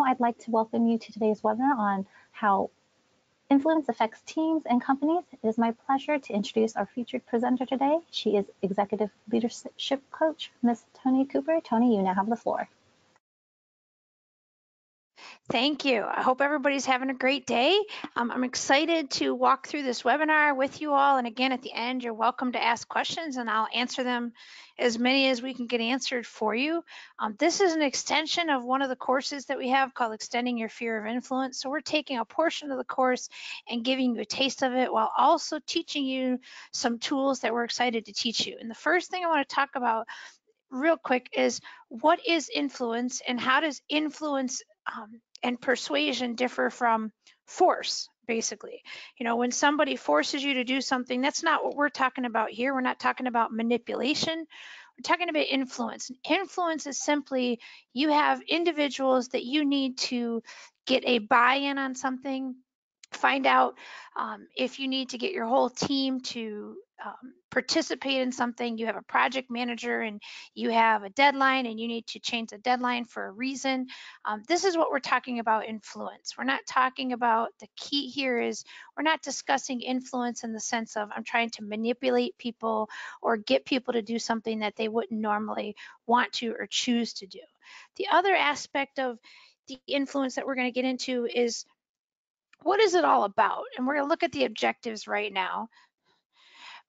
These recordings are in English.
now I'd like to welcome you to today's webinar on how influence affects teams and companies. It is my pleasure to introduce our featured presenter today. She is Executive Leadership Coach, Ms. Toni Cooper. Toni, you now have the floor. Thank you. I hope everybody's having a great day. I'm excited to walk through this webinar with you all. And again, at the end, you're welcome to ask questions and I'll answer them as many as we can get answered for you. This is an extension of one of the courses that we have called Extending Your Fear of Influence. So we're taking a portion of the course and giving you a taste of it while also teaching you some tools that we're excited to teach you. And the first thing I want to talk about real quick is what is influence and how does influence and persuasion differ from force, basically. You know, when somebody forces you to do something, that's not what we're talking about here. We're not talking about manipulation. We're talking about influence. Influence is simply you have individuals that you need to get a buy-in on something, find out if you need to get your whole team to participate in something. You have a project manager and you have a deadline and you need to change the deadline for a reason. This is what we're talking about influence. We're not talking about, the key here is we're not discussing influence in the sense of I'm trying to manipulate people or get people to do something that they wouldn't normally want to or choose to do. The other aspect of the influence that we're going to get into is what is it all about? And we're going to look at the objectives right now.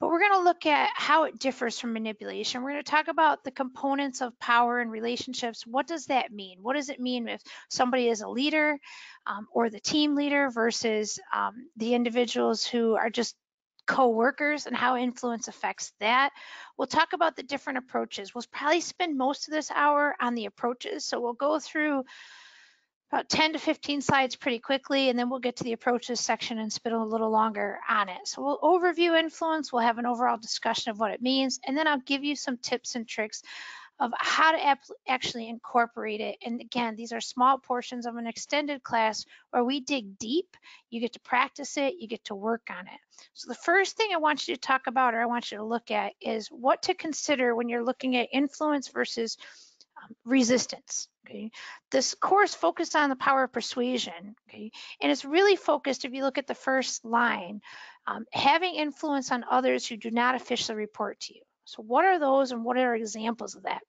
But we're going to look at how it differs from manipulation. We're going to talk about the components of power and relationships. What does that mean? What does it mean if somebody is a leader or the team leader versus the individuals who are just co-workers and how influence affects that? We'll talk about the different approaches. We'll probably spend most of this hour on the approaches. So we'll go through about 10 to 15 slides pretty quickly, and then we'll get to the approaches section and spend a little longer on it. So we'll overview influence, we'll have an overall discussion of what it means, and then I'll give you some tips and tricks of how to actually incorporate it. And again, these are small portions of an extended class where we dig deep. You get to practice it, you get to work on it. So the first thing I want you to talk about, or I want you to look at, is what to consider when you're looking at influence versus resistance. Okay, this course focused on the power of persuasion. Okay, and it's really focused, if you look at the first line, having influence on others who do not officially report to you. So what are those and what are examples of that?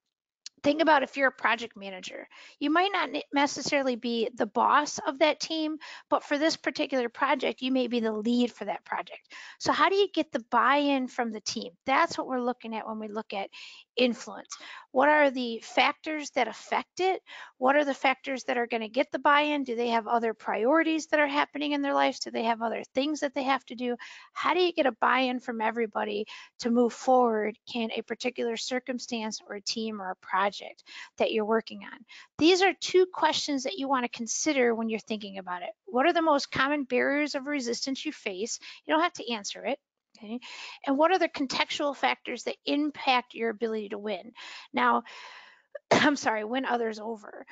Think about if you're a project manager, you might not necessarily be the boss of that team, but for this particular project, you may be the lead for that project. So how do you get the buy-in from the team? That's what we're looking at when we look at influence. What are the factors that affect it? What are the factors that are going to get the buy-in? Do they have other priorities that are happening in their lives? Do they have other things that they have to do? How do you get a buy-in from everybody to move forward in a particular circumstance or a team or a project that you're working on? These are two questions that you want to consider when you're thinking about it. What are the most common barriers of resistance you face? You don't have to answer it. Okay. And what are the contextual factors that impact your ability to win? Now, I'm sorry, win others over.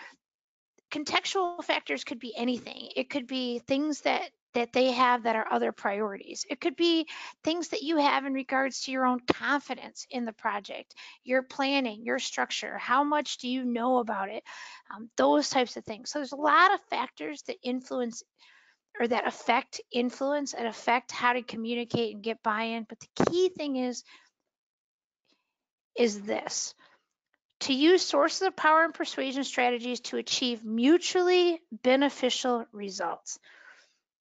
Contextual factors could be anything. It could be things that they have that are other priorities. It could be things that you have in regards to your own confidence in the project, your planning, your structure, how much do you know about it, those types of things. So there's a lot of factors that influence or that affect influence and affect how to communicate and get buy-in. But the key thing is this: to use sources of power and persuasion strategies to achieve mutually beneficial results.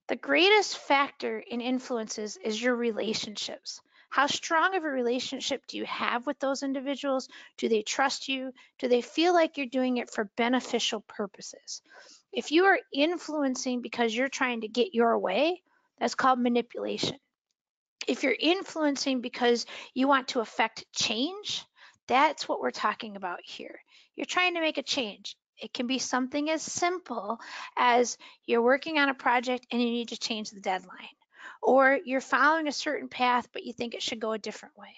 The greatest factor in influences is your relationships. How strong of a relationship do you have with those individuals? Do they trust you? Do they feel like you're doing it for beneficial purposes? If you are influencing because you're trying to get your way, that's called manipulation. If you're influencing because you want to affect change, that's what we're talking about here. You're trying to make a change. It can be something as simple as you're working on a project and you need to change the deadline, or you're following a certain path but you think it should go a different way.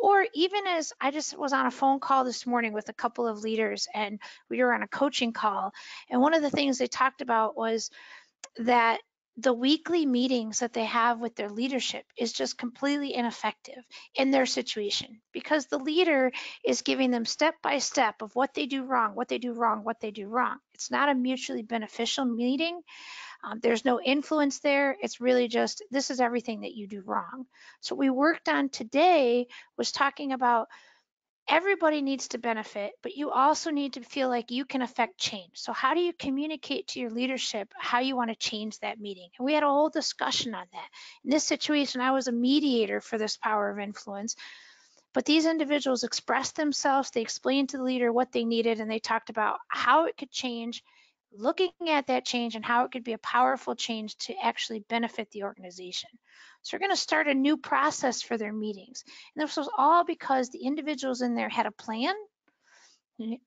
Or even as I just was on a phone call this morning with a couple of leaders and we were on a coaching call, and one of the things they talked about was that the weekly meetings that they have with their leadership is just completely ineffective in their situation, because the leader is giving them step by step of what they do wrong, what they do wrong, what they do wrong. It's not a mutually beneficial meeting. There's no influence there. It's really just, this is everything that you do wrong. So what we worked on today was talking about everybody needs to benefit, but you also need to feel like you can affect change. So how do you communicate to your leadership how you want to change that meeting? And we had a whole discussion on that. In this situation, I was a mediator for this power of influence, but these individuals expressed themselves, they explained to the leader what they needed, and they talked about how it could change, looking at that change and how it could be a powerful change to actually benefit the organization. So we're going to start a new process for their meetings. And this was all because the individuals in there had a plan,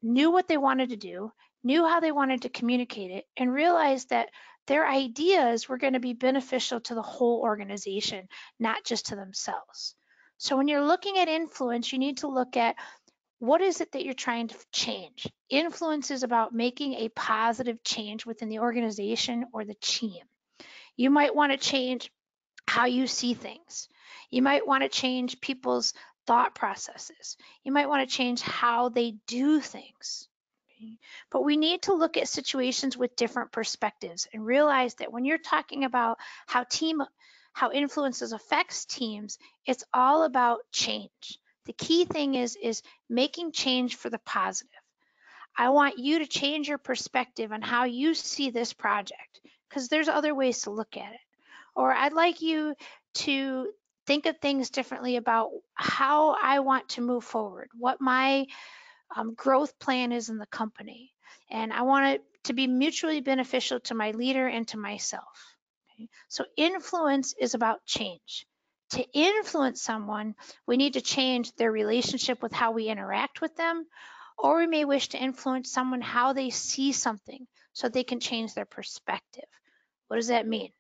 knew what they wanted to do, knew how they wanted to communicate it, and realized that their ideas were going to be beneficial to the whole organization, not just to themselves. So when you're looking at influence, you need to look at what is it that you're trying to change. Influence is about making a positive change within the organization or the team. You might want to change how you see things. You might want to change people's thought processes. You might want to change how they do things. Okay? But we need to look at situations with different perspectives and realize that when you're talking about how influences affects teams, it's all about change. The key thing is making change for the positive. I want you to change your perspective on how you see this project, because there's other ways to look at it. Or I'd like you to think of things differently about how I want to move forward, what my growth plan is in the company. And I want it to be mutually beneficial to my leader and to myself. Okay? So influence is about change. To influence someone, we need to change their relationship with how we interact with them, or we may wish to influence someone how they see something so they can change their perspective. What does that mean?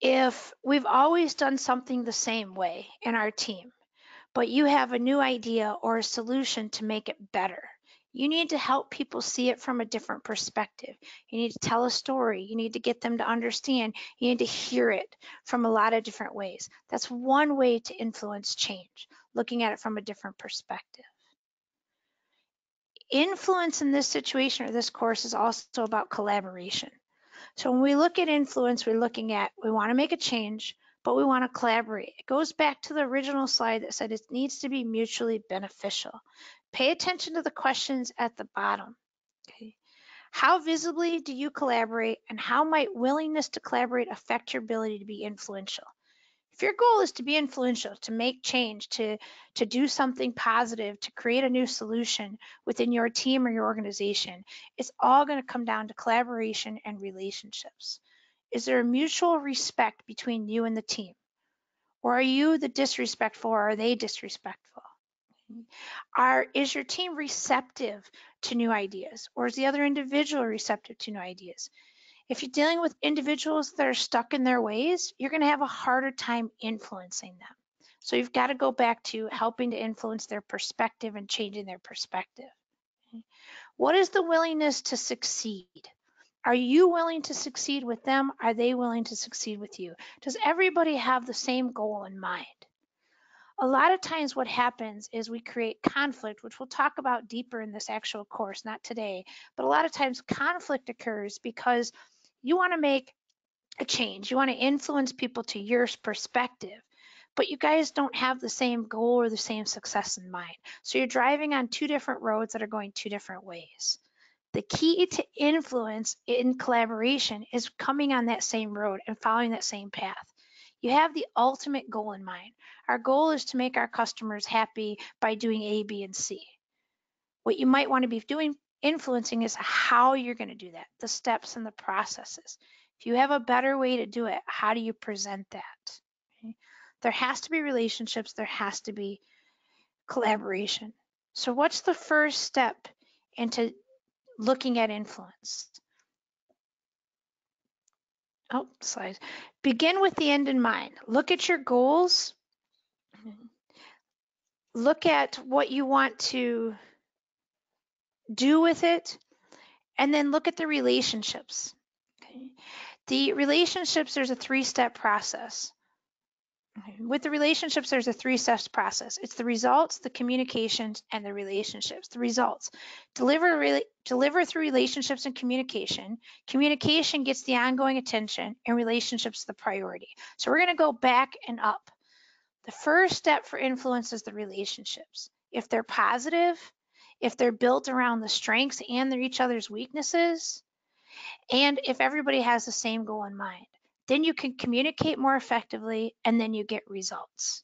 If we've always done something the same way in our team, but you have a new idea or a solution to make it better, you need to help people see it from a different perspective. You need to tell a story. You need to get them to understand. You need to hear it from a lot of different ways. That's one way to influence change, looking at it from a different perspective. Influence in this situation or this course is also about collaboration. So when we look at influence, we're looking at, we want to make a change, but we want to collaborate. It goes back to the original slide that said it needs to be mutually beneficial. Pay attention to the questions at the bottom. Okay. How visibly do you collaborate, and how might willingness to collaborate affect your ability to be influential? If your goal is to be influential, to make change, to do something positive, to create a new solution within your team or your organization, it's all going to come down to collaboration and relationships. Is there a mutual respect between you and the team? Or are you the disrespectful, or are they disrespectful? Is your team receptive to new ideas, or is the other individual receptive to new ideas? If you're dealing with individuals that are stuck in their ways, you're going to have a harder time influencing them. So you've got to go back to helping to influence their perspective and changing their perspective. What is the willingness to succeed? Are you willing to succeed with them? Are they willing to succeed with you? Does everybody have the same goal in mind? A lot of times what happens is we create conflict, which we'll talk about deeper in this actual course, not today, but a lot of times conflict occurs because you want to make a change. You want to influence people to your perspective, but you guys don't have the same goal or the same success in mind. So you're driving on two different roads that are going two different ways. The key to influence in collaboration is coming on that same road and following that same path. You have the ultimate goal in mind. Our goal is to make our customers happy by doing A, B, and C. What you might want to be doing, influencing, is how you're going to do that, the steps and the processes. If you have a better way to do it, how do you present that? Okay? There has to be relationships, there has to be collaboration. So what's the first step into looking at influence? Oh, slide. Begin with the end in mind. Look at your goals. Look at what you want to do with it, and then look at the relationships. Okay. The relationships, there's a 3-step process. With the relationships, there's a 3-step process. It's the results, the communications, and the relationships. The results. Deliver through relationships and communication. Communication gets the ongoing attention, and relationships the priority. So we're going to go back and up. The first step for influence is the relationships. If they're positive, if they're built around the strengths and each other's weaknesses, and if everybody has the same goal in mind, then you can communicate more effectively, and then you get results.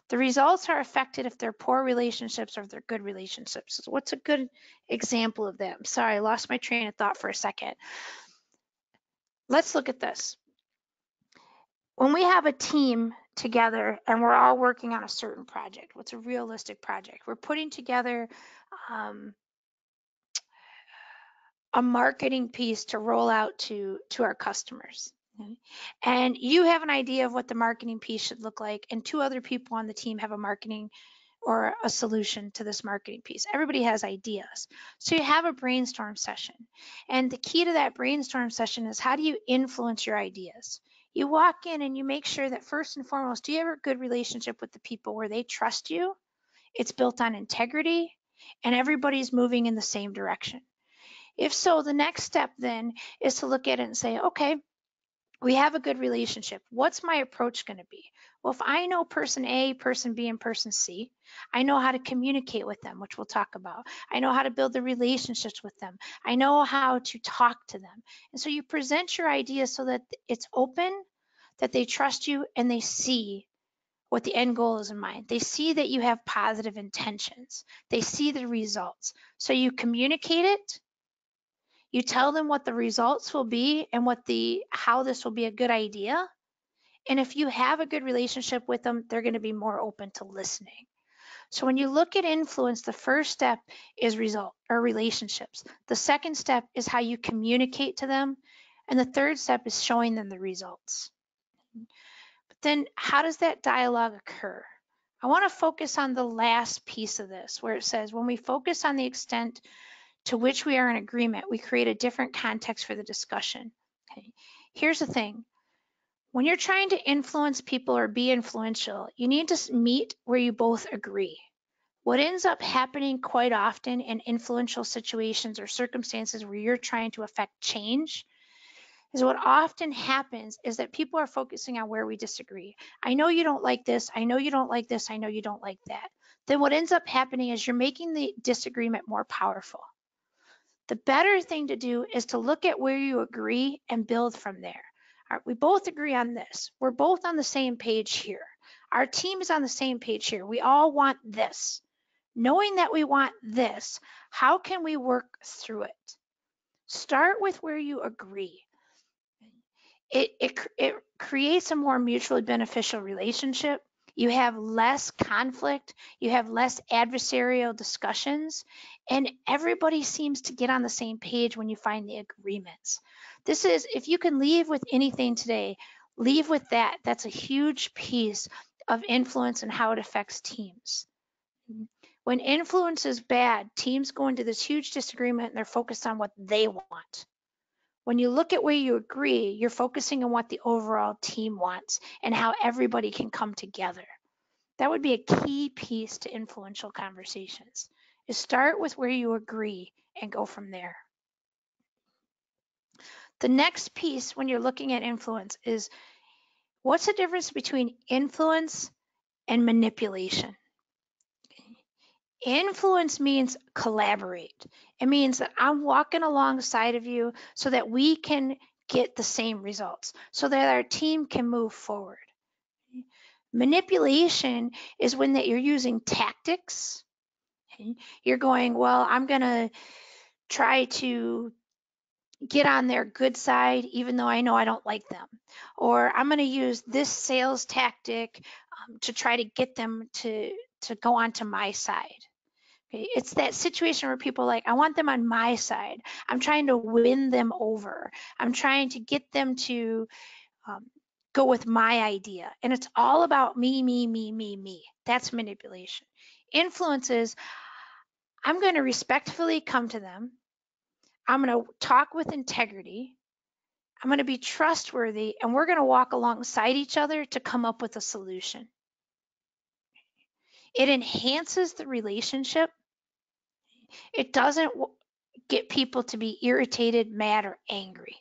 The results are affected if they're poor relationships or if they're good relationships. So what's a good example of that? I'm sorry, I lost my train of thought for a second. Let's look at this. When we have a team together and we're all working on a certain project, what's a realistic project? We're putting together a marketing piece to roll out to our customers. And you have an idea of what the marketing piece should look like, and 2 other people on the team have a marketing or a solution to this marketing piece. Everybody has ideas. So you have a brainstorm session. And the key to that brainstorm session is, how do you influence your ideas? You walk in and you make sure that first and foremost, do you have a good relationship with the people where they trust you? It's built on integrity, and everybody's moving in the same direction. If so, the next step then is to look at it and say, okay, we have a good relationship. What's my approach going to be? Well, if I know person A, person B, and person C, I know how to communicate with them, which we'll talk about. I know how to build the relationships with them. I know how to talk to them. And so you present your ideas so that it's open, that they trust you, and they see what the end goal is in mind. They see that you have positive intentions. They see the results. So you communicate it. You tell them what the results will be and how this will be a good idea. And if you have a good relationship with them, they're going to be more open to listening. So when you look at influence, the first step is relationships. The second step is how you communicate to them. And the third step is showing them the results. But then how does that dialogue occur? I want to focus on the last piece of this, where it says, when we focus on the extent to which we are in agreement, we create a different context for the discussion. Okay. Here's the thing. When you're trying to influence people or be influential, you need to meet where you both agree. What ends up happening quite often in influential situations or circumstances where you're trying to affect change is, what often happens is that people are focusing on where we disagree. I know you don't like this. I know you don't like this. I know you don't like that. Then what ends up happening is you're making the disagreement more powerful. The better thing to do is to look at where you agree and build from there. All right, we both agree on this. We're both on the same page here. Our team is on the same page here. We all want this. Knowing that we want this, how can we work through it? Start with where you agree. It creates a more mutually beneficial relationship. You have less conflict, you have less adversarial discussions, and everybody seems to get on the same page when you find the agreements. This is, if you can leave with anything today, leave with that. That's a huge piece of influence and how it affects teams. When influence is bad, teams go into this huge disagreement and they're focused on what they want. When you look at where you agree, you're focusing on what the overall team wants and how everybody can come together. That would be a key piece to influential conversations, is start with where you agree and go from there. The next piece when you're looking at influence is, what's the difference between influence and manipulation? Influence means collaborate. It means that I'm walking alongside of you so that we can get the same results, so that our team can move forward. Manipulation is when that you're using tactics. You're going, well, I'm going to try to get on their good side, even though I know I don't like them. Or I'm going to use this sales tactic to try to get them to go onto my side. Okay, it's that situation where people are like, I want them on my side. I'm trying to win them over. I'm trying to get them to go with my idea. And it's all about me, me, me, me, me. That's manipulation. Influence is, I'm going to respectfully come to them. I'm going to talk with integrity. I'm going to be trustworthy, and we're going to walk alongside each other to come up with a solution. It enhances the relationship. It doesn't get people to be irritated, mad, or angry.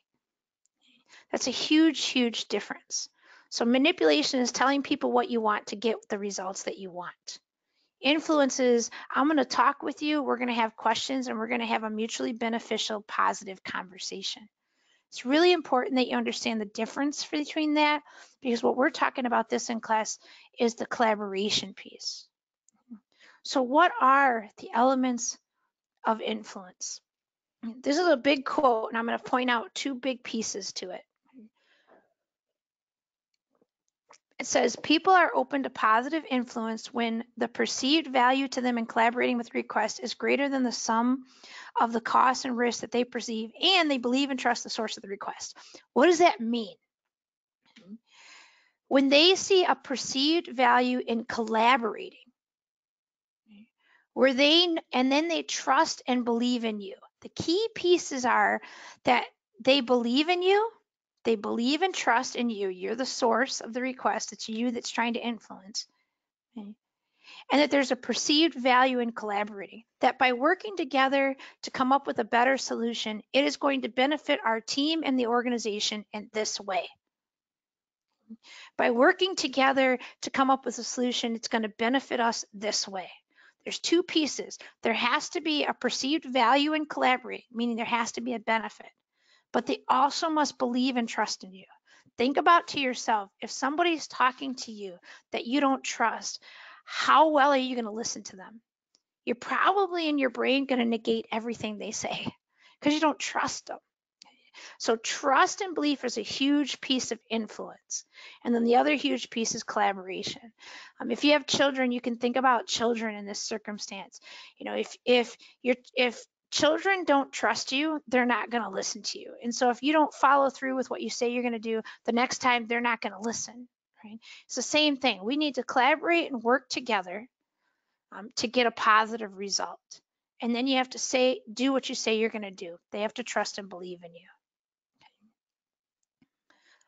That's a huge, huge difference. So manipulation is telling people what you want to get the results that you want. Influence is, I'm going to talk with you, we're going to have questions, and we're going to have a mutually beneficial, positive conversation. It's really important that you understand the difference between that, because what we're talking about this in class is the collaboration piece. So what are the elements of influence? This is a big quote, and I'm going to point out two big pieces to it. It says, people are open to positive influence when the perceived value to them in collaborating with request is greater than the sum of the costs and risks that they perceive, and they believe and trust the source of the request. What does that mean? When they see a perceived value in collaborating, and then they trust and believe in you. The key pieces are that they believe in you, they believe and trust in you. You're the source of the request. It's you that's trying to influence. Okay? And that there's a perceived value in collaborating, that by working together to come up with a better solution, it is going to benefit our team and the organization in this way. By working together to come up with a solution, it's going to benefit us this way. There's two pieces. There has to be a perceived value in collaborating, meaning there has to be a benefit, but they also must believe and trust in you. Think about to yourself, if somebody's talking to you that you don't trust, how well are you going to listen to them? You're probably in your brain going to negate everything they say because you don't trust them. So trust and belief is a huge piece of influence. And then the other huge piece is collaboration. If you have children, you can think about children in this circumstance. You know, if children don't trust you, they're not going to listen to you. And so if you don't follow through with what you say you're going to do, the next time they're not going to listen. Right? It's the same thing. We need to collaborate and work together to get a positive result. And then you have to do what you say you're going to do. They have to trust and believe in you.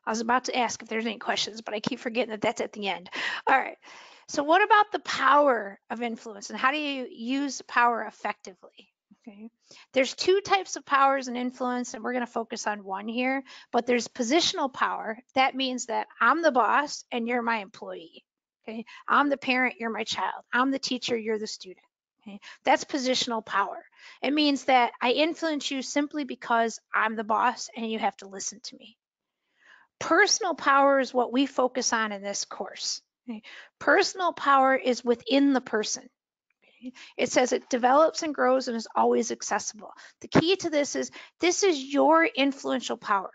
I was about to ask if there's any questions, but I keep forgetting that that's at the end. All right. So what about the power of influence, and how do you use power effectively? Okay. There's two types of powers and influence, and we're going to focus on one here, but there's positional power. That means that I'm the boss and you're my employee. Okay. I'm the parent, you're my child. I'm the teacher, you're the student. Okay. That's positional power. It means that I influence you simply because I'm the boss and you have to listen to me. Personal power is what we focus on in this course. Okay? Personal power is within the person. Okay? It says it develops and grows and is always accessible. The key to this is your influential power.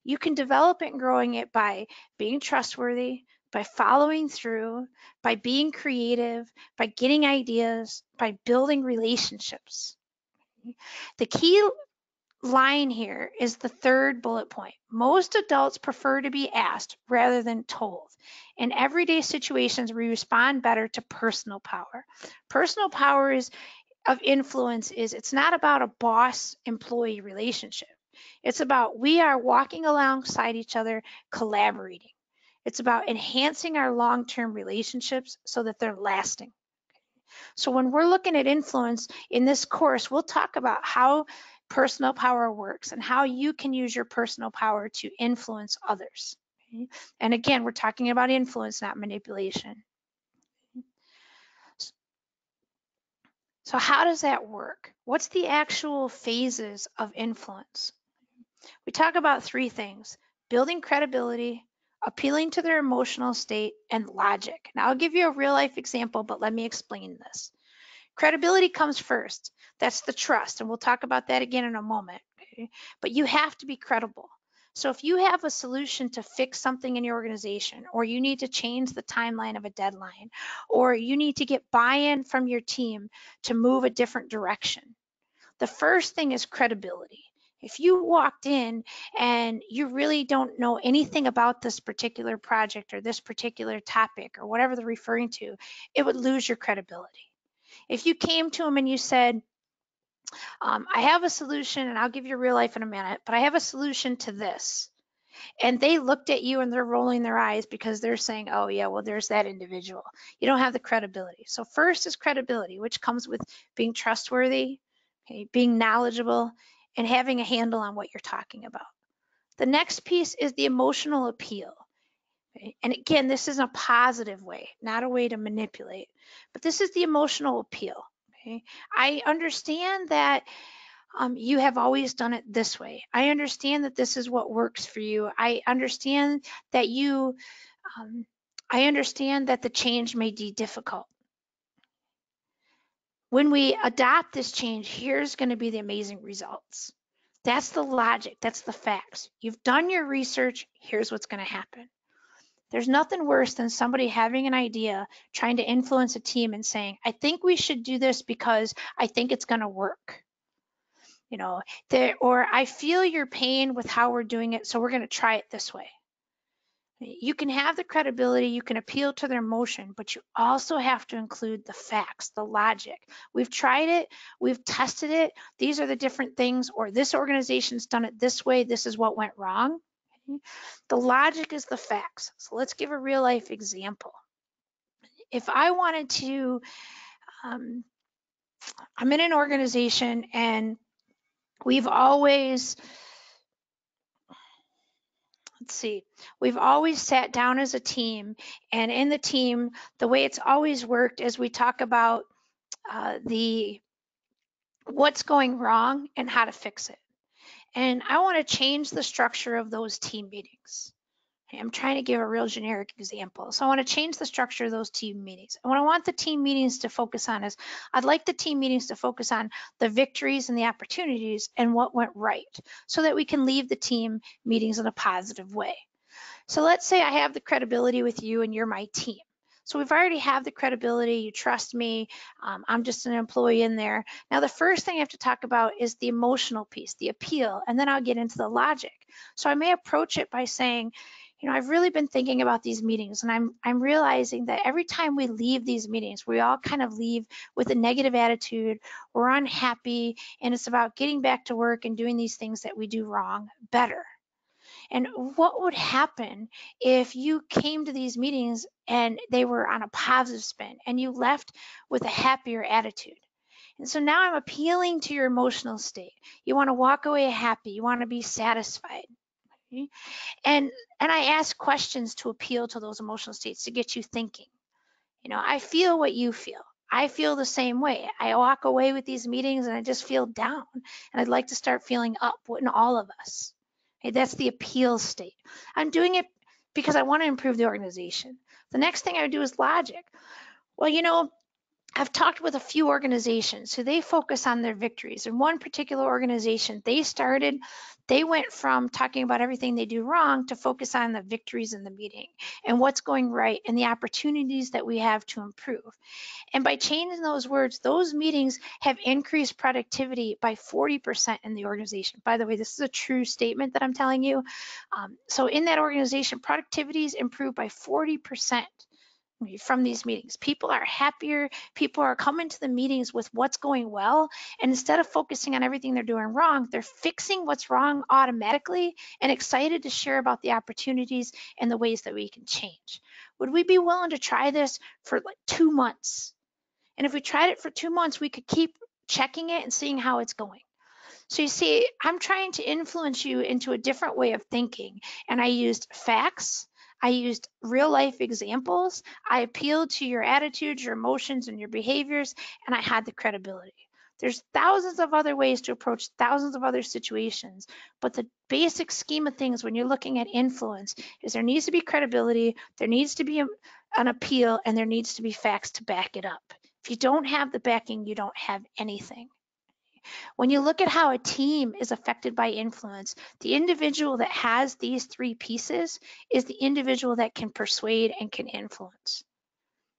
You can develop it and growing it by being trustworthy, by following through, by being creative, by getting ideas, by building relationships. The key line here is the third bullet point. Most adults prefer to be asked rather than told. In everyday situations, we respond better to personal power. Personal power of influence it's not about a boss-employee relationship. It's about we are walking alongside each other, collaborating. It's about enhancing our long-term relationships so that they're lasting. So when we're looking at influence in this course, we'll talk about how personal power works and how you can use your personal power to influence others. Okay? And again, we're talking about influence, not manipulation. So how does that work? What's the actual phases of influence? We talk about three things: building credibility, appealing to their emotional state, and logic. Now I'll give you a real life example, but let me explain this. Credibility comes first. That's the trust, and we'll talk about that again in a moment. Okay? But you have to be credible. So if you have a solution to fix something in your organization, or you need to change the timeline of a deadline, or you need to get buy-in from your team to move a different direction, the first thing is credibility. If you walked in and you really don't know anything about this particular project or this particular topic or whatever they're referring to, it would lose your credibility. If you came to them and you said, I have a solution, and I'll give you real life in a minute, but I have a solution to this. And they looked at you and they're rolling their eyes because they're saying, oh yeah, well, there's that individual. You don't have the credibility. So first is credibility, which comes with being trustworthy, okay, being knowledgeable, and having a handle on what you're talking about. The next piece is the emotional appeal. Okay? And again, this is a positive way, not a way to manipulate, but this is the emotional appeal. Okay? I understand that you have always done it this way. I understand that this is what works for you. I understand that I understand that the change may be difficult. When we adopt this change, here's going to be the amazing results. That's the logic. That's the facts. You've done your research. Here's what's going to happen. There's nothing worse than somebody having an idea, trying to influence a team and saying, I think we should do this because I think it's going to work. You know, or I feel your pain with how we're doing it, so we're going to try it this way. You can have the credibility, you can appeal to their emotion, but you also have to include the facts, the logic. We've tried it, we've tested it, these are the different things, or this organization's done it this way, this is what went wrong. The logic is the facts. So let's give a real life example. If I wanted to, I'm in an organization and we've always, we've always sat down as a team, and in the team, the way it's always worked is we talk about the what's going wrong and how to fix it. And I want to change the structure of those team meetings. I'm trying to give a real generic example. So I want to change the structure of those team meetings. And what I want the team meetings to focus on is, I'd like the team meetings to focus on the victories and the opportunities and what went right, so that we can leave the team meetings in a positive way. So let's say I have the credibility with you and you're my team. So we've already have the credibility, you trust me, I'm just an employee in there. Now the first thing I have to talk about is the emotional piece, the appeal, and then I'll get into the logic. So I may approach it by saying, you know, I've really been thinking about these meetings, and I'm realizing that every time we leave these meetings, we all kind of leave with a negative attitude, we're unhappy, and it's about getting back to work and doing these things that we do wrong better. And what would happen if you came to these meetings and they were on a positive spin and you left with a happier attitude? And so now I'm appealing to your emotional state. You want to walk away happy, you want to be satisfied. Okay? And I ask questions to appeal to those emotional states, to get you thinking. You know, I feel what you feel. I feel the same way. I walk away with these meetings and I just feel down, and I'd like to start feeling up. Wouldn't all of us? Okay, that's the appeal state. I'm doing it because I want to improve the organization. The next thing I would do is logic. Well, you know, I've talked with a few organizations who they focus on their victories. In one particular organization, they went from talking about everything they do wrong to focus on the victories in the meeting and what's going right and the opportunities that we have to improve. And by changing those words, those meetings have increased productivity by 40% in the organization. By the way, this is a true statement that I'm telling you. So in that organization, productivity is improved by 40% from these meetings. People are happier. People are coming to the meetings with what's going well. And instead of focusing on everything they're doing wrong, they're fixing what's wrong automatically and excited to share about the opportunities and the ways that we can change. Would we be willing to try this for like 2 months? And if we tried it for 2 months, we could keep checking it and seeing how it's going. So you see, I'm trying to influence you into a different way of thinking. And I used facts. I used real life examples. I appealed to your attitudes, your emotions, and your behaviors, and I had the credibility. There's thousands of other ways to approach thousands of other situations, but the basic scheme of things when you're looking at influence is there needs to be credibility, there needs to be an appeal, and there needs to be facts to back it up. If you don't have the backing, you don't have anything. When you look at how a team is affected by influence, the individual that has these three pieces is the individual that can persuade and can influence.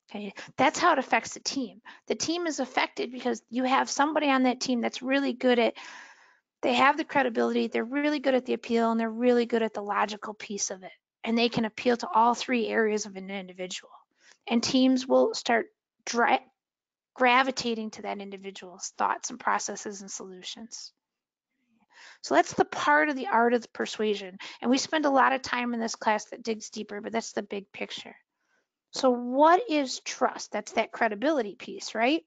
Okay, that's how it affects the team. The team is affected because you have somebody on that team that's really good at, they have the credibility, they're really good at the appeal, and they're really good at the logical piece of it. And they can appeal to all three areas of an individual. And teams will start gravitating to that individual's thoughts and processes and solutions. So that's the part of the art of the persuasion. And we spend a lot of time in this class that digs deeper, but that's the big picture. So what is trust? That's that credibility piece, right?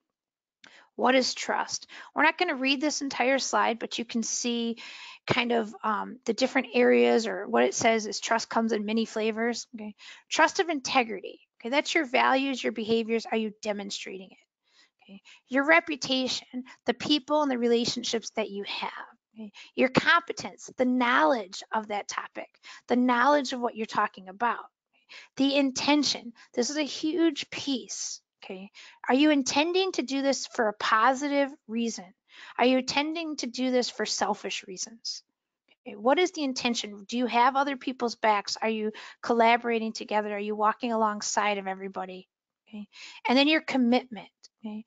What is trust? We're not going to read this entire slide, but you can see kind of the different areas, or what it says is trust comes in many flavors. Okay. Trust of integrity. Okay. That's your values, your behaviors. Are you demonstrating it? Okay. Your reputation, the people and the relationships that you have. Okay. Your competence, the knowledge of that topic, the knowledge of what you're talking about. The intention. This is a huge piece. Okay. Are you intending to do this for a positive reason? Are you intending to do this for selfish reasons? Okay. What is the intention? Do you have other people's backs? Are you collaborating together? Are you walking alongside of everybody? Okay. And then your commitment. Okay.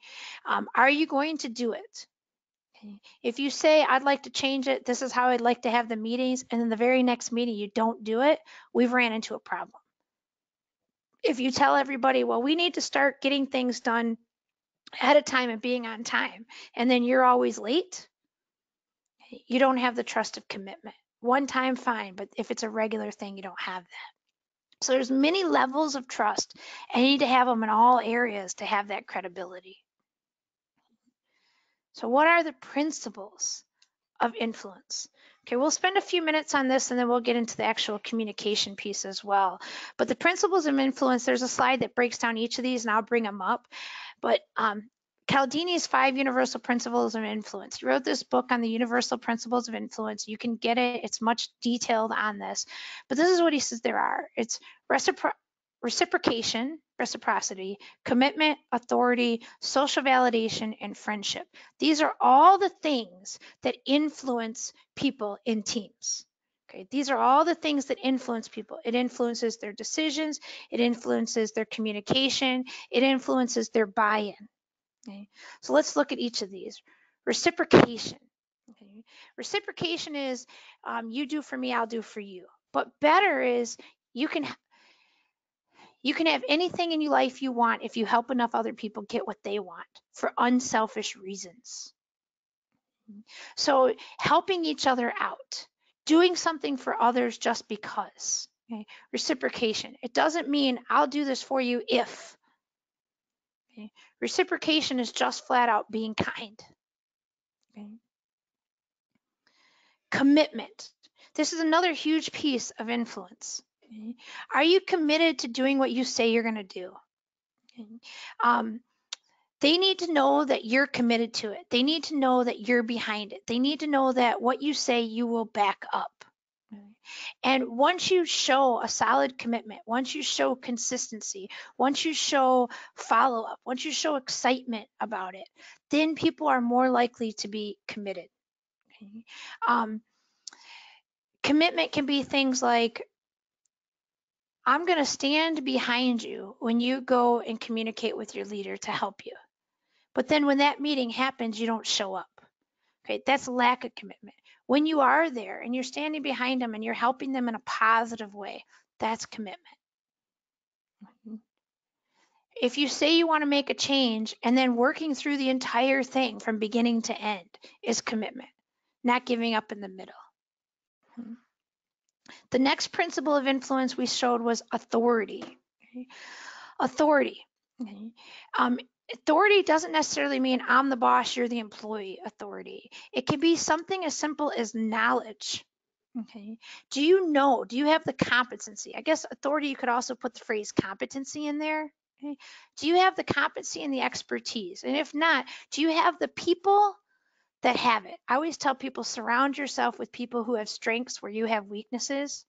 Are you going to do it? Okay. If you say, I'd like to change it, this is how I'd like to have the meetings, and then the very next meeting you don't do it, we've ran into a problem. If you tell everybody, well, we need to start getting things done ahead of time and being on time, and then you're always late, you don't have the trust of commitment. One time, fine, but if it's a regular thing, you don't have that. So there's many levels of trust, and you need to have them in all areas to have that credibility. So what are the principles of influence? Okay, we'll spend a few minutes on this and then we'll get into the actual communication piece as well. But the principles of influence, there's a slide that breaks down each of these and I'll bring them up. But Cialdini's 5 Universal Principles of Influence. He wrote this book on the Universal Principles of Influence. You can get it. It's much detailed on this. But this is what he says there are. It's reciprocation, reciprocity, commitment, authority, social validation, and friendship. These are all the things that influence people in teams. Okay, these are all the things that influence people. It influences their decisions, it influences their communication, it influences their buy-in. Okay, so let's look at each of these. Reciprocation. Okay. Reciprocation is you do for me, I'll do for you. But better is you can have anything in your life you want if you help enough other people get what they want for unselfish reasons. So helping each other out, doing something for others just because. Okay. Reciprocation. It doesn't mean I'll do this for you if. Okay. Reciprocation is just flat out being kind. Okay. Commitment. This is another huge piece of influence. Okay. Are you committed to doing what you say you're going to do? Okay. They need to know that you're committed to it. They need to know that you're behind it. They need to know that what you say you will back up. And once you show a solid commitment, once you show consistency, once you show follow-up, once you show excitement about it, then people are more likely to be committed. Okay. Commitment can be things like, I'm going to stand behind you when you go and communicate with your leader to help you. But then when that meeting happens, you don't show up. Okay, that's lack of commitment. When you are there and you're standing behind them and you're helping them in a positive way, that's commitment. If you say you want to make a change and then working through the entire thing from beginning to end is commitment, not giving up in the middle. The next principle of influence we showed was authority. Okay. Authority. Okay. Authority doesn't necessarily mean I'm the boss, you're the employee authority. It can be something as simple as knowledge. Okay. Do you have the competency? I guess authority, you could also put the phrase competency in there. Okay. Do you have the competency and the expertise? And if not, do you have the people that have it? I always tell people, surround yourself with people who have strengths where you have weaknesses.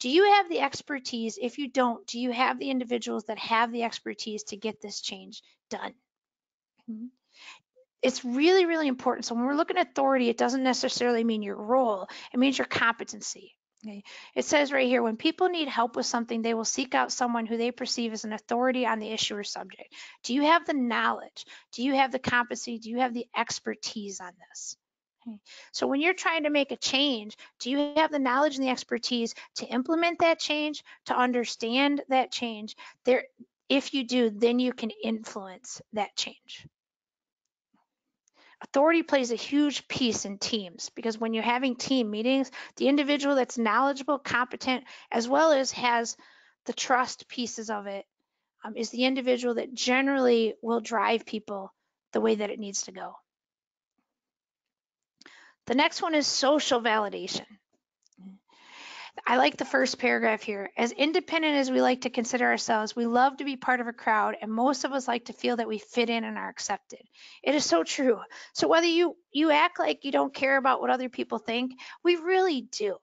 Do you have the expertise? If you don't, do you have the individuals that have the expertise to get this change done? It's really, really important. So when we're looking at authority, it doesn't necessarily mean your role. It means your competency. Okay. It says right here, when people need help with something, they will seek out someone who they perceive as an authority on the issue or subject. Do you have the knowledge? Do you have the competency? Do you have the expertise on this? Okay. So when you're trying to make a change, do you have the knowledge and the expertise to implement that change, to understand that change? If you do, then you can influence that change. Authority plays a huge piece in teams because when you're having team meetings, the individual that's knowledgeable, competent, as well as has the trust pieces of it, is the individual that generally will drive people the way that it needs to go. The next one is social validation. I like the first paragraph here. As independent as we like to consider ourselves, we love to be part of a crowd, and most of us like to feel that we fit in and are accepted. It is so true. So whether you act like you don't care about what other people think, we really do.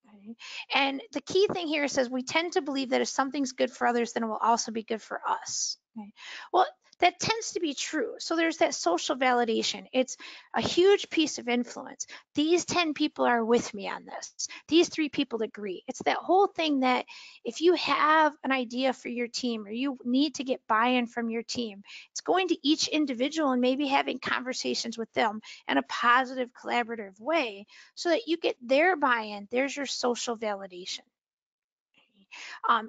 Okay? And the key thing here says we tend to believe that if something's good for others, then it will also be good for us. Okay? Well, that tends to be true. So there's that social validation. It's a huge piece of influence. These 10 people are with me on this. These 3 people agree. It's that whole thing that if you have an idea for your team or you need to get buy-in from your team, it's going to each individual and maybe having conversations with them in a positive, collaborative way so that you get their buy-in. There's your social validation.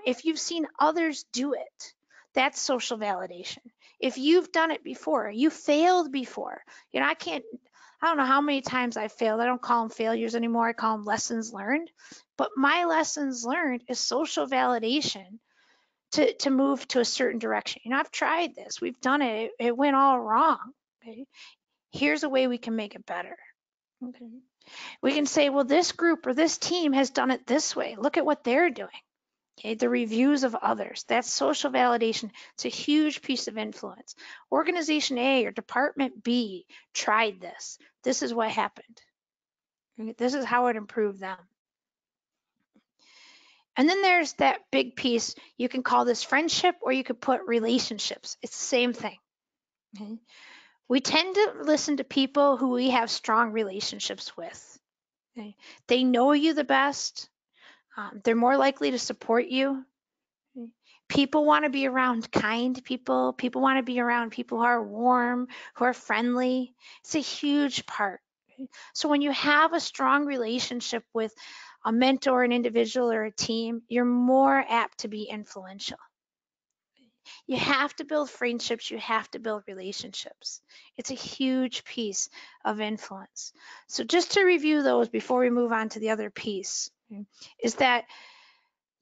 If you've seen others do it, that's social validation. If you've done it before, you failed before. You know, I don't know how many times I failed. I don't call them failures anymore. I call them lessons learned. But my lessons learned is social validation to move to a certain direction. You know, I've tried this. We've done it. It went all wrong. Okay? Here's a way we can make it better. Okay. We can say, well, this group or this team has done it this way. Look at what they're doing. Okay, the reviews of others, that's social validation. It's a huge piece of influence. Organization A or Department B tried this. This is what happened. This is how it improved them. And then there's that big piece. You can call this friendship or you could put relationships. It's the same thing. Okay? We tend to listen to people who we have strong relationships with. Okay? They know you the best. They're more likely to support you. People want to be around kind people. People want to be around people who are warm, who are friendly. It's a huge part. So when you have a strong relationship with a mentor, an individual, or a team, you're more apt to be influential. You have to build friendships. You have to build relationships. It's a huge piece of influence. So just to review those before we move on to the other piece, is that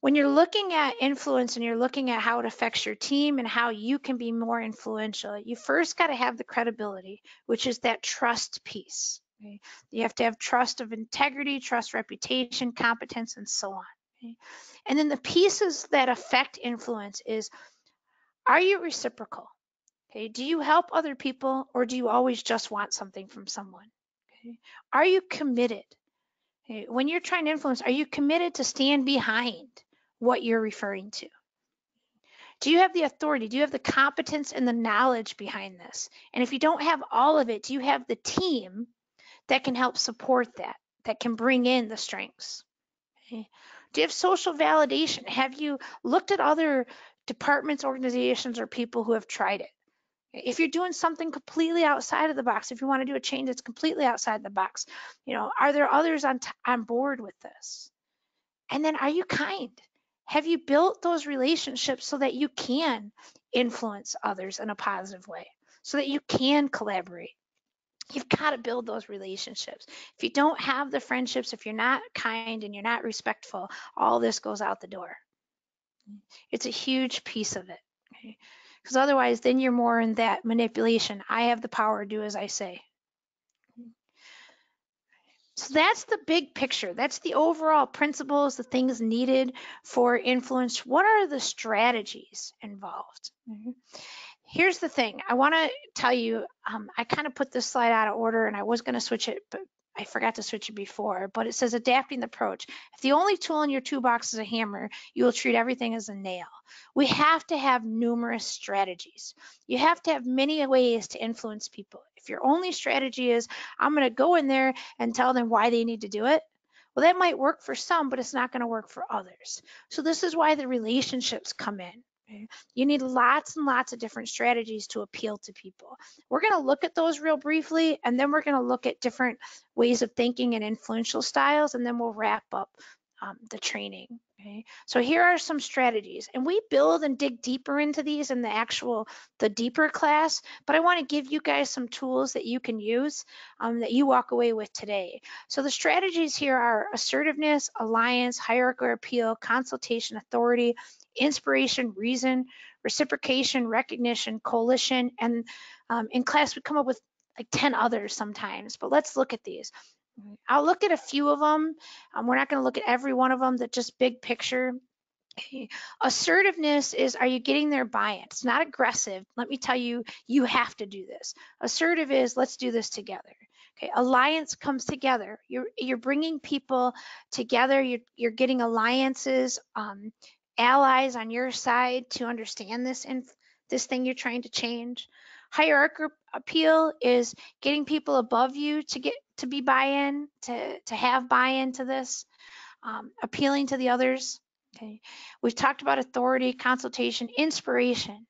when you're looking at influence and you're looking at how it affects your team and how you can be more influential, you first got to have the credibility, which is that trust piece. Okay? You have to have trust of integrity, trust, reputation, competence, and so on. Okay? And then the pieces that affect influence is, are you reciprocal? Okay? Do you help other people or do you always just want something from someone? Okay? Are you committed? Okay? When you're trying to influence, are you committed to stand behind what you're referring to? Do you have the authority? Do you have the competence and the knowledge behind this? And if you don't have all of it, do you have the team that can help support that can bring in the strengths? Okay. Do you have social validation? Have you looked at other departments, organizations, or people who have tried it? If you're doing something completely outside of the box, if you want to do a change that's completely outside the box, are there others on board with this? And then are you kind? Have you built those relationships so that you can influence others in a positive way, so that you can collaborate? You've got to build those relationships. If you don't have the friendships, if you're not kind and you're not respectful, all this goes out the door. It's a huge piece of it. Okay? Because otherwise, then you're more in that manipulation. I have the power, do as I say. So that's the big picture. That's the overall principles, the things needed for influence. What are the strategies involved? Here's the thing. I want to tell you, I kind of put this slide out of order and I was going to switch it, but I forgot to switch it before, but it says adapting the approach. If the only tool in your toolbox is a hammer, you will treat everything as a nail. We have to have numerous strategies. You have to have many ways to influence people. If your only strategy is, I'm going to go in there and tell them why they need to do it, well, that might work for some, but it's not going to work for others. So this is why the relationships come in. You need lots and lots of different strategies to appeal to people. We're going to look at those real briefly, and then we're going to look at different ways of thinking and influential styles, and then we'll wrap up the training. Okay, so here are some strategies, and we build and dig deeper into these in the deeper class, but I want to give you guys some tools that you can use that you walk away with today. So the strategies here are assertiveness, alliance, hierarchical appeal, consultation, authority, inspiration, reason, reciprocation, recognition, coalition, and in class we come up with like 10 others sometimes, but let's look at these. I'll look at a few of them. We're not going to look at every one of them, that just big picture. Okay. Assertiveness is, are you getting their buy-in? It's not aggressive. Let me tell you, you have to do this. Assertive is, let's do this together. Okay. Alliance comes together. You're bringing people together. You're getting alliances, allies on your side to understand this thing you're trying to change. Hierarchical appeal is getting people above you to be buy-in, to have buy-in to this, appealing to the others. Okay, we've talked about authority, consultation, inspiration.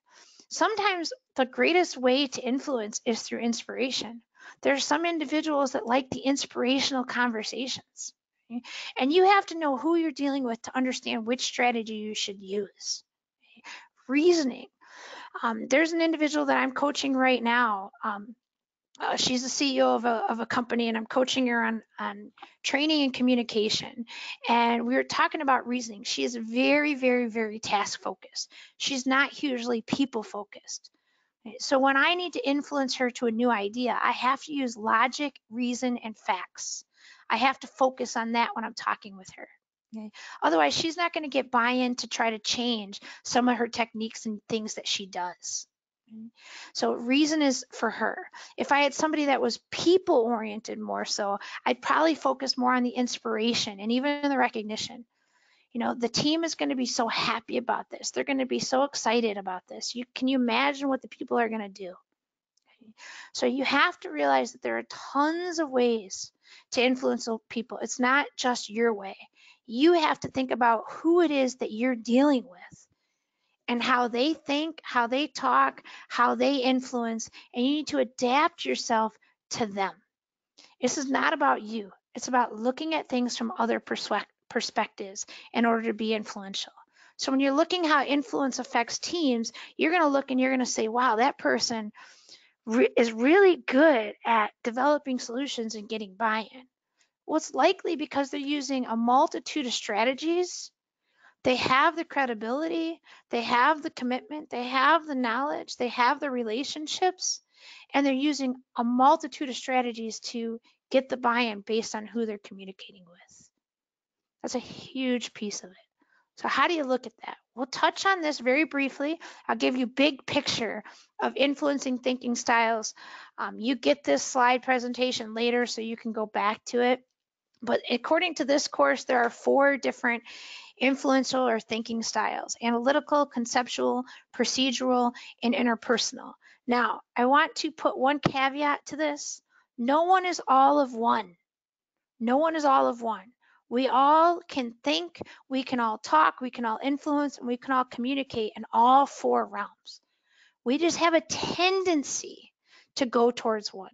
Sometimes the greatest way to influence is through inspiration. There are some individuals that like the inspirational conversations. Okay? And you have to know who you're dealing with to understand which strategy you should use. Okay? Reasoning. There's an individual that I'm coaching right now. She's the CEO of a company, and I'm coaching her on training and communication. And we were talking about reasoning. She is very, very, very task focused. She's not hugely people focused. So when I need to influence her to a new idea, I have to use logic, reason, and facts. I have to focus on that when I'm talking with her. Okay? Otherwise, she's not going to get buy-in to try to change some of her techniques and things that she does. So reason is for her. If I had somebody that was people oriented more so, I'd probably focus more on the inspiration and even the recognition. You know, the team is going to be so happy about this. They're going to be so excited about this. Can you imagine what the people are going to do? So you have to realize that there are tons of ways to influence people. It's not just your way. You have to think about who it is that you're dealing with and how they think, how they talk, how they influence, and you need to adapt yourself to them. This is not about you. It's about looking at things from other perspectives in order to be influential. So when you're looking how influence affects teams, you're going to look and you're going to say, wow, that person is really good at developing solutions and getting buy-in. Well, it's likely because they're using a multitude of strategies. They have the credibility, they have the commitment, they have the knowledge, they have the relationships, and they're using a multitude of strategies to get the buy-in based on who they're communicating with. That's a huge piece of it. So how do you look at that? We'll touch on this very briefly. I'll give you big picture of influencing thinking styles. You get this slide presentation later so you can go back to it. But according to this course, there are 4 different influential or thinking styles: analytical, conceptual, procedural, and interpersonal. Now, I want to put one caveat to this. No one is all of one. No one is all of one. We all can think, we can all talk, we can all influence, and we can all communicate in all 4 realms. We just have a tendency to go towards one.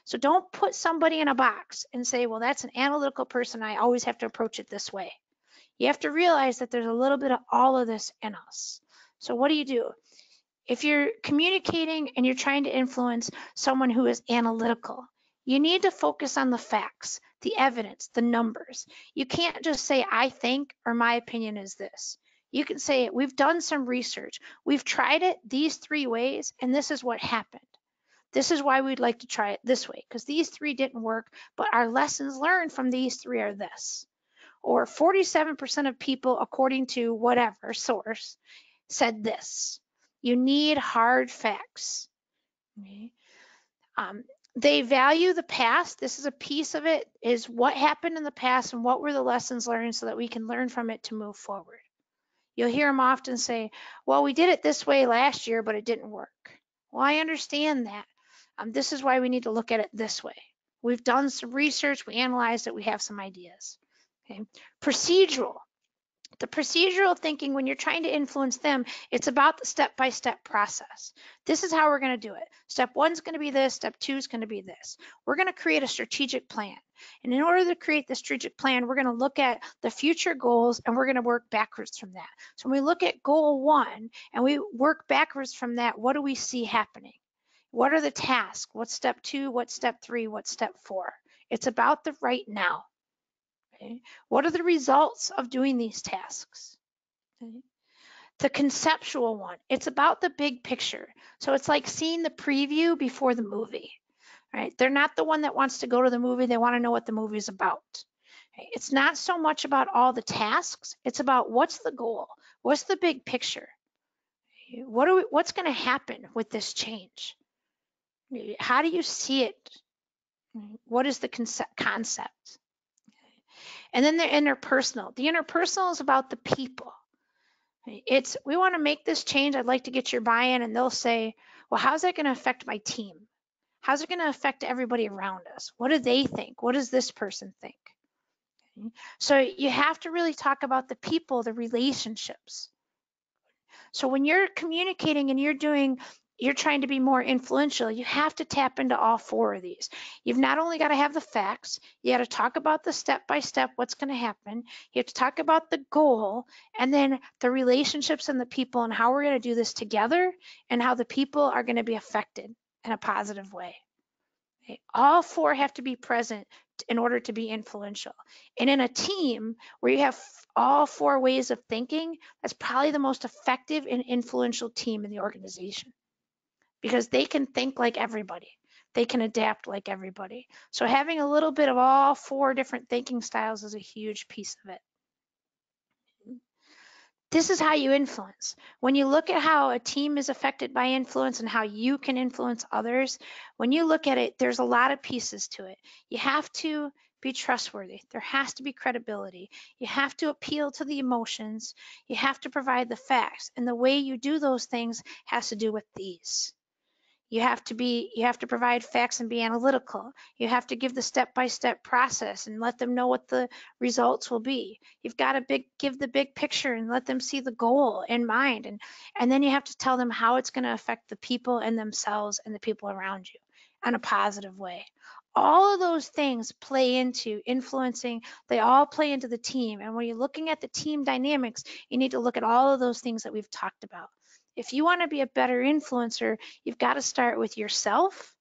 So don't put somebody in a box and say, well, that's an analytical person. I always have to approach it this way. You have to realize that there's a little bit of all of this in us. So what do? If you're communicating and you're trying to influence someone who is analytical, you need to focus on the facts, the evidence, the numbers. You can't just say, I think, or my opinion is this. You can say, we've done some research. We've tried it these 3 ways, and this is what happened. This is why we'd like to try it this way, because these 3 didn't work, but our lessons learned from these 3 are this. Or 47% of people, according to whatever source, said this. You need hard facts. Okay? They value the past. This is a piece of it, is what happened in the past and what were the lessons learned so that we can learn from it to move forward. You'll hear them often say, well, we did it this way last year, but it didn't work. Well, I understand that. This is why we need to look at it this way. We've done some research, we analyzed it, we have some ideas. Okay. Procedural. The procedural thinking, when you're trying to influence them, it's about the step-by-step process. This is how we're going to do it. Step 1 is going to be this. Step 2 is going to be this. We're going to create a strategic plan. And in order to create the strategic plan, we're going to look at the future goals and we're going to work backwards from that. So when we look at goal 1 and we work backwards from that, what do we see happening? What are the tasks? What's step 2? What's step 3? What's step 4? It's about the right now. Okay? What are the results of doing these tasks? Okay? The conceptual one, it's about the big picture. So it's like seeing the preview before the movie, right? They're not the one that wants to go to the movie. They want to know what the movie is about. Okay? It's not so much about all the tasks. It's about what's the goal? What's the big picture? What's going to happen with this change? How do you see it? What is the concept? And then the interpersonal. The interpersonal is about the people. It's, we want to make this change. I'd like to get your buy-in. And they'll say, well, how's that going to affect my team? How's it going to affect everybody around us? What do they think? What does this person think? Okay. So you have to really talk about the people, the relationships. So when you're communicating and you're trying to be more influential, you have to tap into all 4 of these. You've not only got to have the facts, you got to talk about the step-by-step, what's going to happen. You have to talk about the goal and then the relationships and the people and how we're going to do this together and how the people are going to be affected in a positive way. Okay. All 4 have to be present in order to be influential. And in a team where you have all 4 ways of thinking, that's probably the most effective and influential team in the organization because they can think like everybody. They can adapt like everybody. So having a little bit of all 4 different thinking styles is a huge piece of it. This is how you influence. When you look at how a team is affected by influence and how you can influence others, when you look at it, there's a lot of pieces to it. You have to be trustworthy. There has to be credibility. You have to appeal to the emotions. You have to provide the facts. And the way you do those things has to do with these. You have to provide facts and be analytical. You have to give the step-by-step process and let them know what the results will be. You've got to give the big picture and let them see the goal in mind. And then you have to tell them how it's going to affect the people and themselves and the people around you in a positive way. All of those things play into influencing. They all play into the team. And when you're looking at the team dynamics, you need to look at all of those things that we've talked about. If you want to be a better influencer, you've got to start with yourself.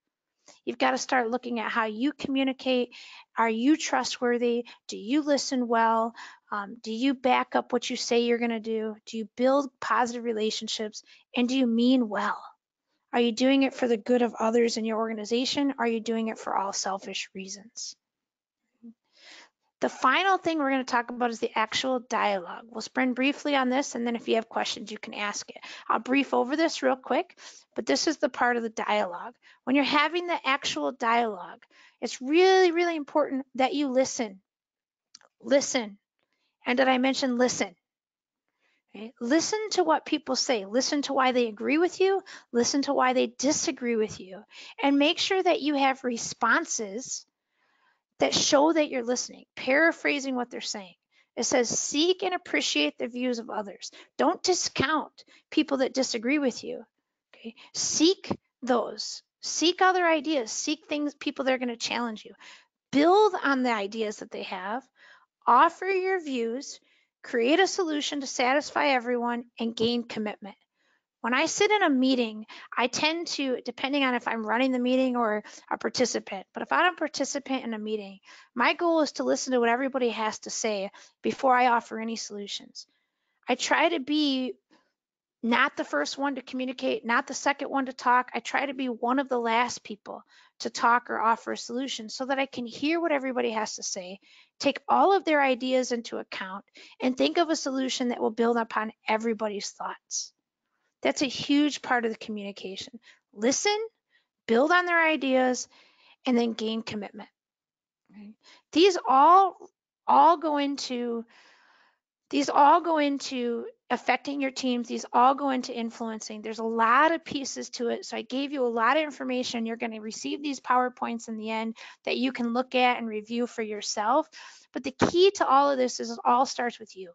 You've got to start looking at how you communicate. Are you trustworthy? Do you listen well? Do you back up what you say you're going to do? Do you build positive relationships? And do you mean well? Are you doing it for the good of others in your organization? Are you doing it for all selfish reasons? The final thing we're going to talk about is the actual dialogue. We'll sprint briefly on this, and then if you have questions, you can ask it. I'll brief over this real quick, but this is the part of the dialogue. When you're having the actual dialogue, it's really, really important that you listen. Listen. And did I mention listen? Okay. Listen to what people say. Listen to why they agree with you. Listen to why they disagree with you. And make sure that you have responses that show that you're listening, paraphrasing what they're saying. It says, seek and appreciate the views of others. Don't discount people that disagree with you. Okay? Seek those. Seek other ideas. Seek people that are going to challenge you. Build on the ideas that they have. Offer your views. Create a solution to satisfy everyone and gain commitment. When I sit in a meeting, I tend to, depending on if I'm running the meeting or a participant, but if I'm a participant in a meeting, my goal is to listen to what everybody has to say before I offer any solutions. I try to be not the first one to communicate, not the second one to talk. I try to be one of the last people to talk or offer a solution so that I can hear what everybody has to say, take all of their ideas into account, and think of a solution that will build upon everybody's thoughts. That's a huge part of the communication. Listen, build on their ideas, and then gain commitment. Okay? These all go into affecting your teams. These all go into influencing. There's a lot of pieces to it. So I gave you a lot of information. You're going to receive these PowerPoints in the end that you can look at and review for yourself. But the key to all of this is it all starts with you.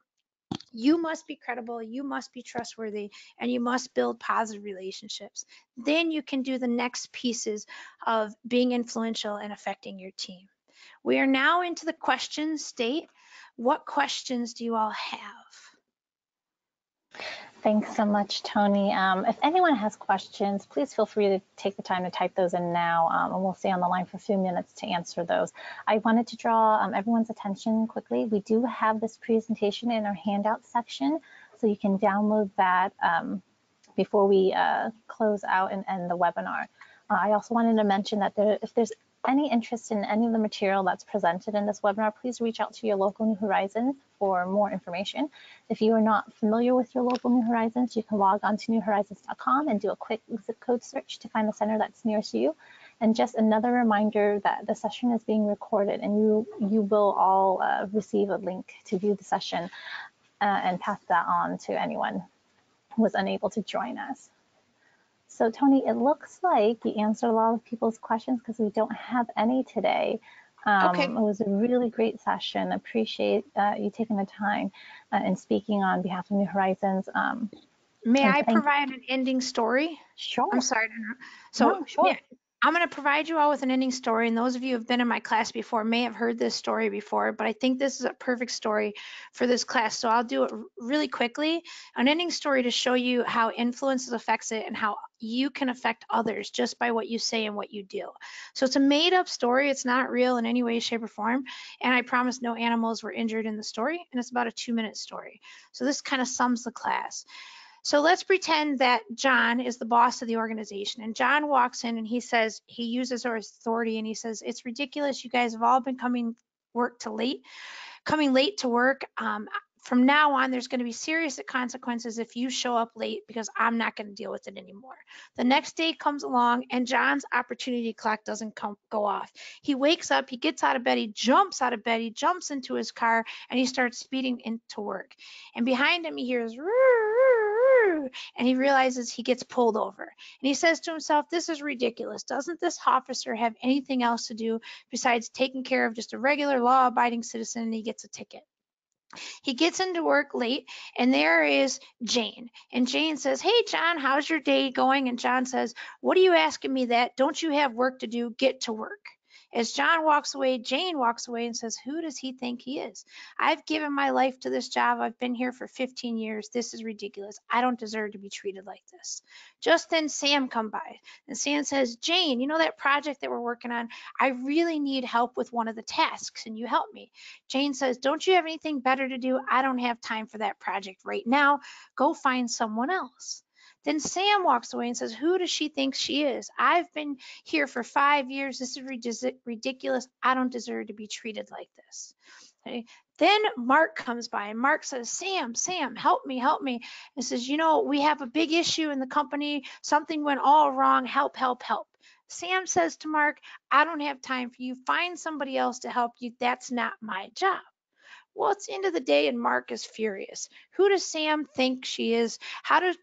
You must be credible, you must be trustworthy, and you must build positive relationships. Then you can do the next pieces of being influential and affecting your team. We are now into the question state. What questions do you all have? Thanks so much, Tony. If anyone has questions, please feel free to take the time to type those in now, and we'll stay on the line for a few minutes to answer those. I wanted to draw everyone's attention quickly. We do have this presentation in our handout section, so you can download that before we close out and end the webinar. I also wanted to mention that if there's any interest in any of the material that's presented in this webinar, please reach out to your local New Horizons for more information. If you are not familiar with your local New Horizons, you can log on to newhorizons.com and do a quick zip code search to find the center that's nearest you. And just another reminder that the session is being recorded, and you will all receive a link to view the session and pass that on to anyone who was unable to join us. So Tony, it looks like you answered a lot of people's questions because we don't have any today. Okay. It was a really great session. Appreciate you taking the time and speaking on behalf of New Horizons. May I provide an ending story? Sure. I'm sorry to interrupt. So no, sure. Yeah, I'm going to provide you all with an ending story, and those of you who have been in my class before may have heard this story before, but I think this is a perfect story for this class, so I'll do it really quickly. An ending story to show you how influence affects it and how you can affect others just by what you say and what you do. So it's a made-up story. It's not real in any way, shape, or form, and I promise no animals were injured in the story, and it's about a 2-minute story. So this kind of sums the class. So let's pretend that John is the boss of the organization, and John walks in and he says, he uses our authority and he says, it's ridiculous. You guys have all been coming late to work. From now on, there's going to be serious consequences if you show up late because I'm not going to deal with it anymore. The next day comes along and John's opportunity clock doesn't go off. He wakes up, he gets out of bed, he jumps out of bed, he jumps into his car, and he starts speeding into work. And behind him, he hears, and he realizes he gets pulled over. And he says to himself, this is ridiculous. Doesn't this officer have anything else to do besides taking care of just a regular law-abiding citizen? And he gets a ticket. He gets into work late, and there is Jane. And Jane says, hey, John, how's your day going? And John says, what are you asking me that? Don't you have work to do? Get to work. As John walks away, Jane walks away and says, who does he think he is? I've given my life to this job. I've been here for 15 years. This is ridiculous. I don't deserve to be treated like this. Just then Sam comes by, and Sam says, Jane, you know that project that we're working on? I really need help with one of the tasks. Can you help me? Jane says, don't you have anything better to do? I don't have time for that project right now. Go find someone else. Then Sam walks away and says, who does she think she is? I've been here for 5 years. This is ridiculous. I don't deserve to be treated like this. Okay. Then Mark comes by and Mark says, Sam, help me. And says, you know, we have a big issue in the company. Something went all wrong. Help. Sam says to Mark, I don't have time for you. Find somebody else to help you. That's not my job. Well, it's the end of the day and Mark is furious. Who does Sam think she is? How does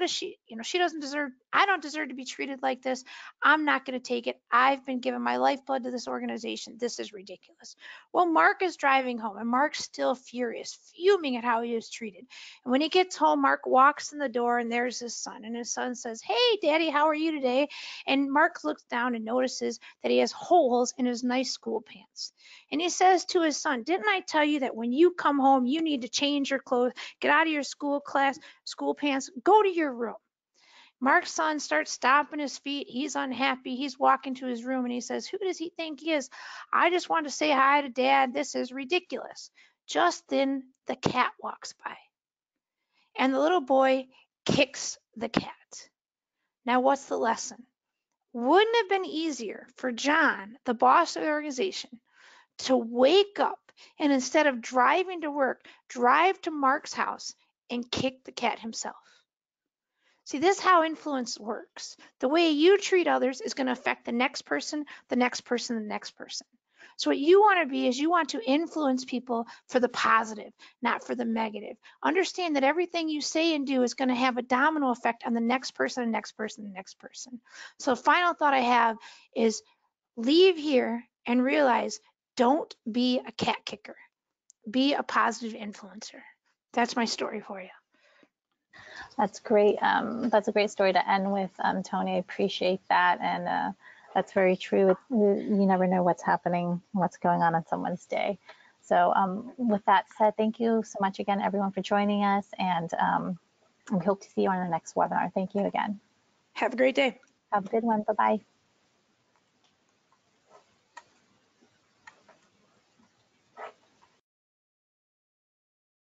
she, she doesn't deserve, I don't deserve to be treated like this. I'm not going to take it. I've been giving my lifeblood to this organization. This is ridiculous. Well, Mark is driving home and Mark's still furious, fuming at how he was treated. And when he gets home, Mark walks in the door and there's his son. And his son says, hey, Daddy, how are you today? And Mark looks down and notices that he has holes in his nice school pants. And he says to his son, didn't I tell you that when you come home, you need to change your clothes, get out of your school pants, go to your room. Mark's son starts stomping his feet. He's unhappy. He's walking to his room and he says, who does he think he is? I just want to say hi to Dad. This is ridiculous. Just then the cat walks by and the little boy kicks the cat. Now what's the lesson? Wouldn't it have been easier for John, the boss of the organization, to wake up and instead of driving to work, drive to Mark's house and kick the cat himself? See, this is how influence works. The way you treat others is going to affect the next person, the next person, the next person. So what you want to be is you want to influence people for the positive, not for the negative. Understand that everything you say and do is going to have a domino effect on the next person, the next person, the next person. So final thought I have is leave here and realize don't be a cat kicker. Be a positive influencer. That's my story for you. That's great. That's a great story to end with, Tony. I appreciate that. And That's very true. You never know what's happening, what's going on someone's day. So with that said, thank you so much again, everyone, for joining us. And we hope to see you on the next webinar. Thank you again. Have a great day. Have a good one. Bye-bye.